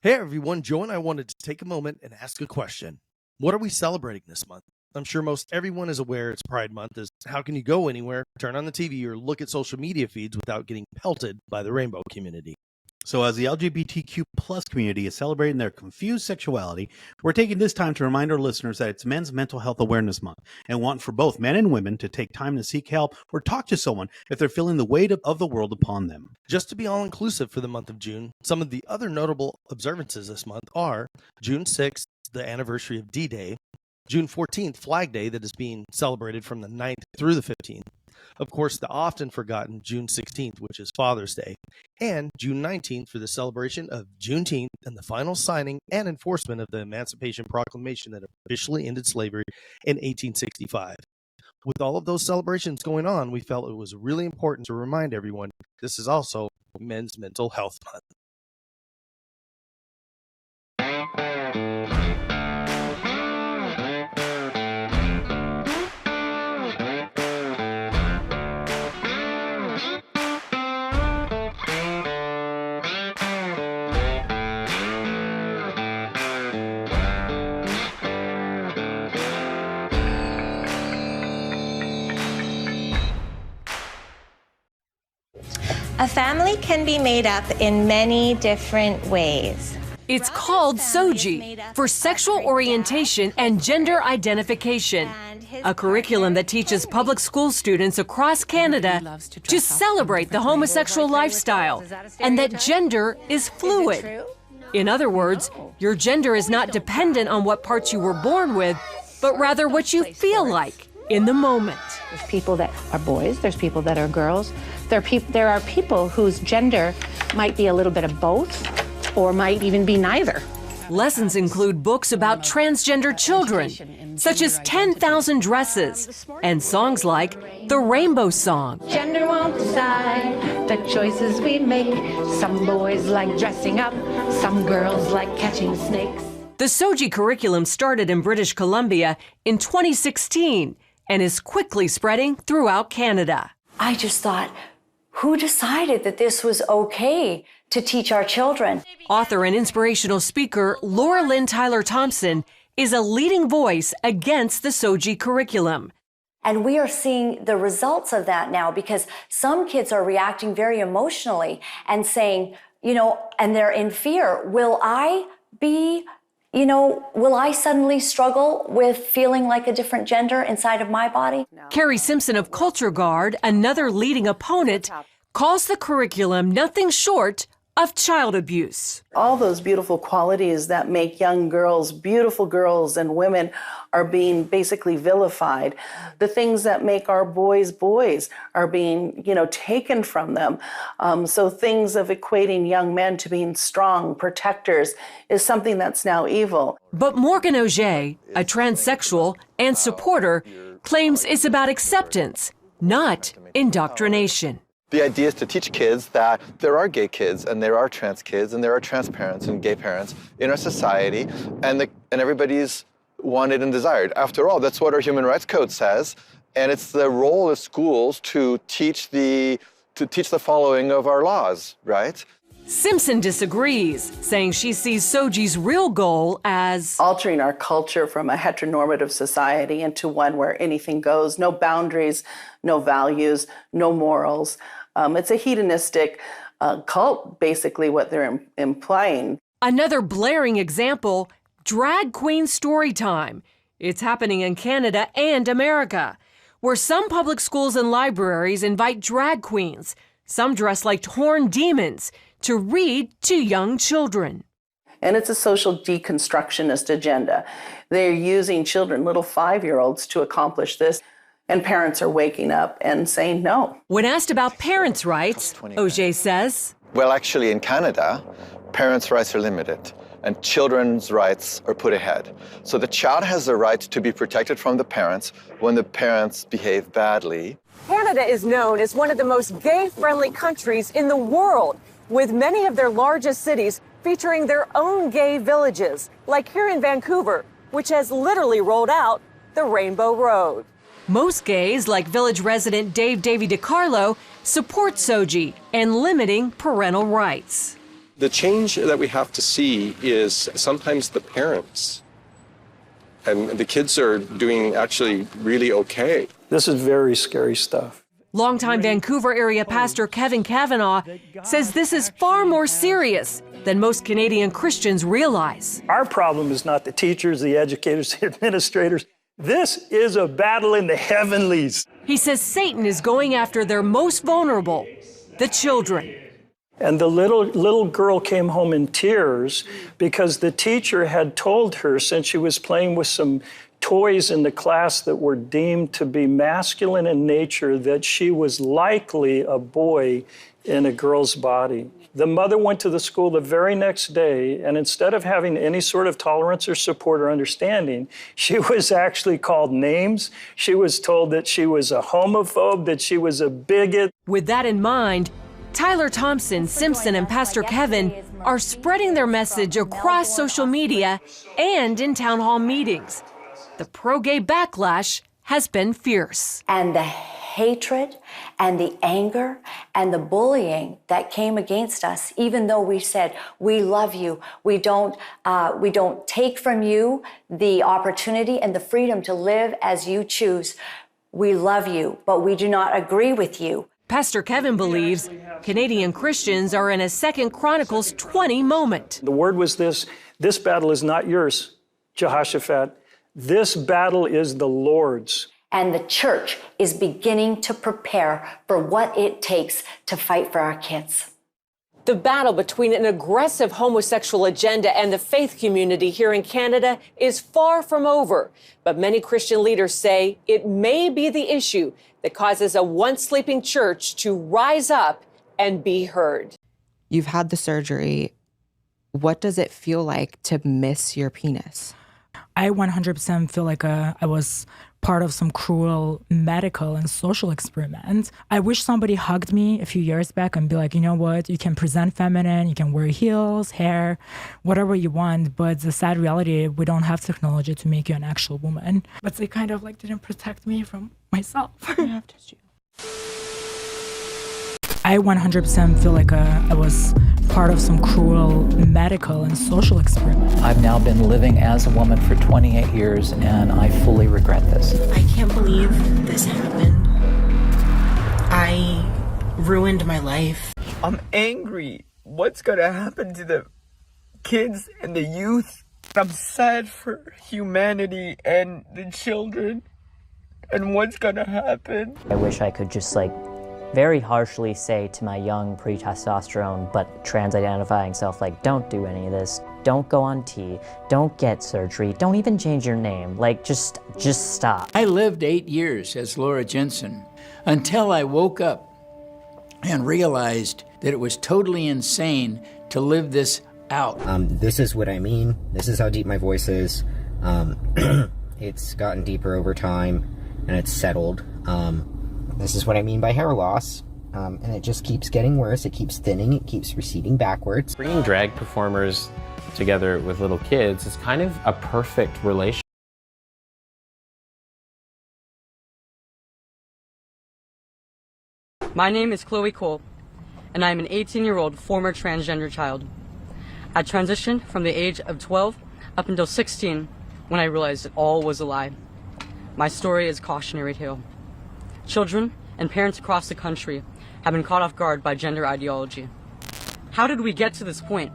Hey everyone, Joe and I wanted to take a moment and ask a question. What are we celebrating this month? I'm sure most everyone is aware it's Pride Month, as how can you go anywhere, turn on the TV, or look at social media feeds without getting pelted by the rainbow community? So as the LGBTQ plus community is celebrating their confused sexuality, we're taking this time to remind our listeners that it's Men's Mental Health Awareness Month and want for both men and women to take time to seek help or talk to someone if they're feeling the weight of the world upon them. Just to be all inclusive for the month of June, some of the other notable observances this month are June 6th, the anniversary of D-Day, June 14th, Flag Day, that is being celebrated from the 9th through the 15th. Of course, the often forgotten June 16th, which is Father's Day, and June 19th for the celebration of Juneteenth and the final signing and enforcement of the Emancipation Proclamation that officially ended slavery in 1865. With all of those celebrations going on, we felt it was really important to remind everyone this is also Men's Mental Health Month. A family can be made up in many different ways. It's called SOGI, for Sexual Orientation and Gender Identification, a curriculum that teaches public school students across Canada to celebrate the homosexual lifestyle and that gender is fluid. In other words, your gender is not dependent on what parts you were born with, but rather what you feel like in the moment. There's people that are boys, there's people that are girls. There are people whose gender might be a little bit of both or might even be neither. Lessons include books about transgender children, such as 10,000 Dresses, and songs like The Rainbow Song. Gender won't decide the choices we make. Some boys like dressing up, some girls like catching snakes. The SOGI curriculum started in British Columbia in 2016 and is quickly spreading throughout Canada. I just thought, who decided that this was okay to teach our children? Author and inspirational speaker Laura Lynn Tyler Thompson is a leading voice against the SOGI curriculum. And we are seeing the results of that now because some kids are reacting very emotionally and saying, and they're in fear. Will I suddenly struggle with feeling like a different gender inside of my body? Carrie Simpson of Culture Guard, another leading opponent, calls the curriculum nothing short of child abuse. All those beautiful qualities that make young girls, beautiful girls and women, are being basically vilified. The things that make our boys boys are being, taken from them. So things of equating young men to being strong protectors is something that's now evil. But Morgan Auger, a transsexual and supporter, claims it's about acceptance, not indoctrination. The idea is to teach kids that there are gay kids and there are trans kids and there are trans parents and gay parents in our society, and everybody's wanted and desired. After all, that's what our Human Rights Code says, and it's the role of schools to teach the following of our laws, right? Simpson disagrees, saying she sees SOGI's real goal as altering our culture from a heteronormative society into one where anything goes, no boundaries, no values, no morals. It's a hedonistic cult, basically, what they're implying. Another blaring example, drag queen story time. It's happening in Canada and America, where some public schools and libraries invite drag queens, some dressed like horned demons, to read to young children. And it's a social deconstructionist agenda. They're using children, little 5-year-olds, to accomplish this. And parents are waking up and saying no. When asked about parents' rights, Auger says, well, actually, in Canada, parents' rights are limited and children's rights are put ahead. So the child has the right to be protected from the parents when the parents behave badly. Canada is known as one of the most gay-friendly countries in the world, with many of their largest cities featuring their own gay villages, like here in Vancouver, which has literally rolled out the Rainbow Road. Most gays, like village resident Dave Davy DiCarlo, support SOGI and limiting parental rights. The change that we have to see is sometimes the parents. And the kids are doing actually really okay. This is very scary stuff. Longtime Vancouver area pastor Kevin Kavanaugh says this is far more serious than most Canadian Christians realize. Our problem is not the teachers, the educators, the administrators. This is a battle in the heavenlies. He says Satan is going after their most vulnerable, the children. And the little girl came home in tears because the teacher had told her, since she was playing with some toys in the class that were deemed to be masculine in nature, that she was likely a boy in a girl's body. The mother went to the school the very next day, and instead of having any sort of tolerance or support or understanding, she was actually called names. She was told that she was a homophobe, that she was a bigot. With that in mind, Tyler Thompson, Simpson, and Pastor Kevin are spreading their message across social media and in town hall meetings. The pro-gay backlash has been fierce. And the hatred and the anger and the bullying that came against us, even though we said, we love you, we don't take from you the opportunity and the freedom to live as you choose. We love you, but we do not agree with you. Pastor Kevin believes Canadian Christians are in a 2 Chronicles 20 moment. The word was this battle is not yours, Jehoshaphat. This battle is the Lord's. And the church is beginning to prepare for what it takes to fight for our kids. The battle between an aggressive homosexual agenda and the faith community here in Canada is far from over. But many Christian leaders say it may be the issue that causes a once sleeping church to rise up and be heard. You've had the surgery. What does it feel like to miss your penis? I 100% feel like I was part of some cruel medical and social experiment. I wish somebody hugged me a few years back and be like, you know what, you can present feminine, you can wear heels, hair, whatever you want, but the sad reality, we don't have technology to make you an actual woman. But they kind of like didn't protect me from myself. I 100% feel like I was part of some cruel medical and social experiment. I've now been living as a woman for 28 years, and I fully regret this. I can't believe this happened. I ruined my life. I'm angry. What's gonna happen to the kids and the youth? I'm sad for humanity and the children and what's gonna happen. I wish I could just very harshly say to my young pre-testosterone but trans-identifying self, don't do any of this, don't go on T, don't get surgery, don't even change your name, just stop. I lived 8 years as Laura Jensen until I woke up and realized that it was totally insane to live this out. This is what I mean. This is how deep my voice is. It's gotten deeper over time and it's settled. This is what I mean by hair loss, and it just keeps getting worse. It keeps thinning, it keeps receding backwards. Bringing drag performers together with little kids is kind of a perfect relationship. My name is Chloe Cole, and I am an 18-year-old former transgender child. I transitioned from the age of 12 up until 16 when I realized it all was a lie. My story is a cautionary tale. Children and parents across the country have been caught off guard by gender ideology. How did we get to this point?